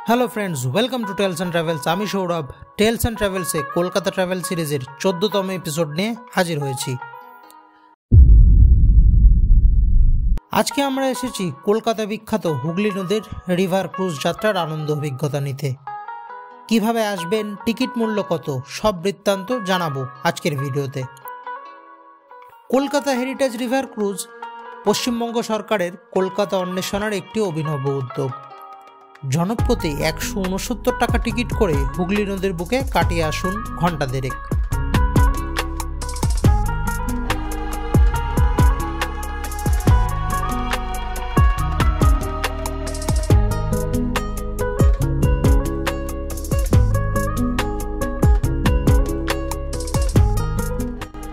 Hello friends, welcome to tales and travels. आमी Saurabh tales and travels Kolkata travel सीरीजर 14तम episode निये हाजिर होयेछि। आज के आमरा एसेछि कलकाता विख्यात हुगली नदीर रिभार क्रूज यात्रार आनंद अभिज्ञता निते। किभाबे आसबेन, टिकिट मूल्य कत, सब बृत्तान्त जानाबो आजकेर भिडियोते। कलकाता हेरिटेज रिभार क्रूज पश्चिमबंग सरकारेर कलकाता अन्वेषणार एकटी अभिनव उद्योग। जनप्रति 169 टाका टिकिट करे हुगली नदीर बुके काटिए आसुन घंटा देड़ेक।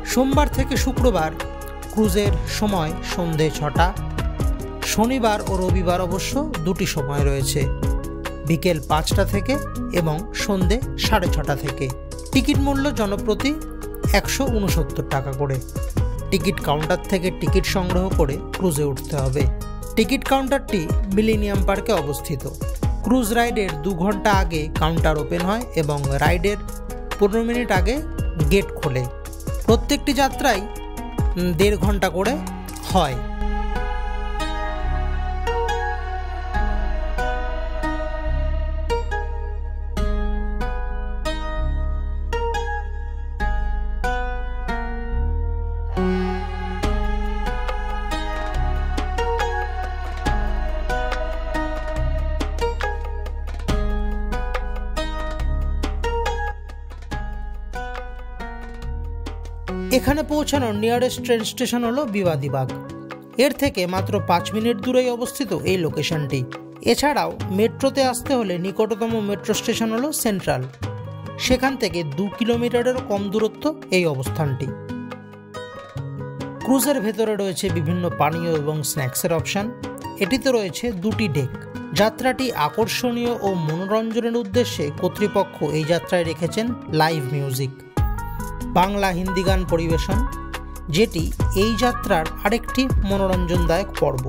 सोमवार थेके शुक्रवार क्रूजेर समय सन्ধ্যে 6টা। शनिवार और रविवार अवश्य दुटी समय रयेछे, बिकेल 5टा थेके एवं सन्ধ্যে 6:30 थेके। टिकिट मूल्य जनप्रति 169 टाका करे। टिकिट काउंटार थेके टिकिट संग्रह करे क्रूजे उठते हबे। टिकिट काउंटारटी मिलेनियम पार्के अवस्थित। क्रूज राइडेर 2 घंटा आगे काउंटार ओपेन हय एवं राइडेर 15 मिनट आगे गेट खोले। प्रत्येकटी यात्राय 1.5 घंटा करे हय। एखाने पौঁছানোর नियरेस्ट ट्रेन स्टेशन हलो বিবাদীবাগ। एर थेके मात्र 5 मिनट दूरेই अवस्थित এই লোকেশনটি। এছাড়াও মেট্রোতে আসতে হলে নিকটতম মেট্রো স্টেশন হলো সেন্ট্রাল। সেখান থেকে 2 কিলোমিটারের কম দূরত্ব এই অবস্থানটি। ক্রুজের ভেতরে রয়েছে বিভিন্ন পানীয় এবং স্ন্যাক্সের অপশন। এটিতে রয়েছে 2টি ডেক। যাত্রাটি আকর্ষণীয় ও মনোরঞ্জনের উদ্দেশ্যে কর্তৃপক্ষ এই যাত্রায় রেখেছেন লাইভ মিউজিক, বাংলা হিন্দি গান পরিবেশন, যেটি এই যাত্রার আরেকটি মনোরঞ্জনদায়ক পর্ব।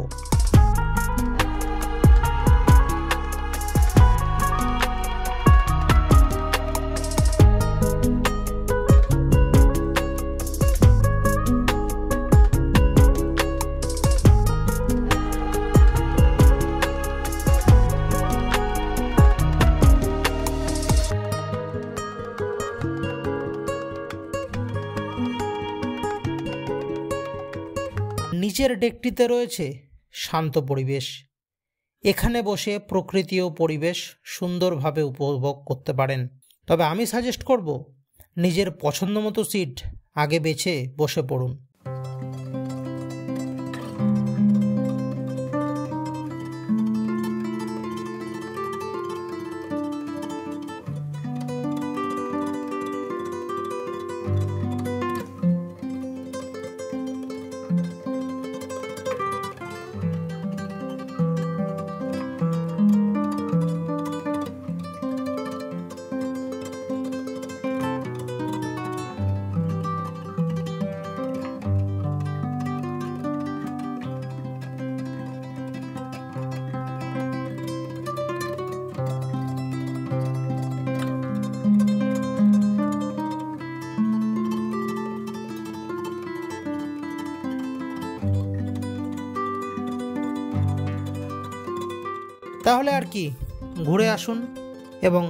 नीचेर डेकटीते रयेछे शांत परिवेश। एखाने बसे प्रकृति ओ परिवेश सुंदरभावे उपभोग करते पारेन। तबे आमी साजेस्ट करब निजेर पछंदमतो सीट आगे बेছে बसे पड़ुन। তাহলে আর কি, ঘুরে আসুন এবং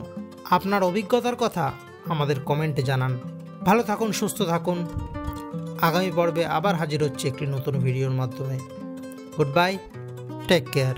আপনার অভিজ্ঞতার কথা আমাদের কমেন্টে জানান। ভালো থাকুন, সুস্থ থাকুন। আগামী পর্বে আবার হাজির হচ্ছে একটি নতুন ভিডিওর মাধ্যমে। Goodbye, take care.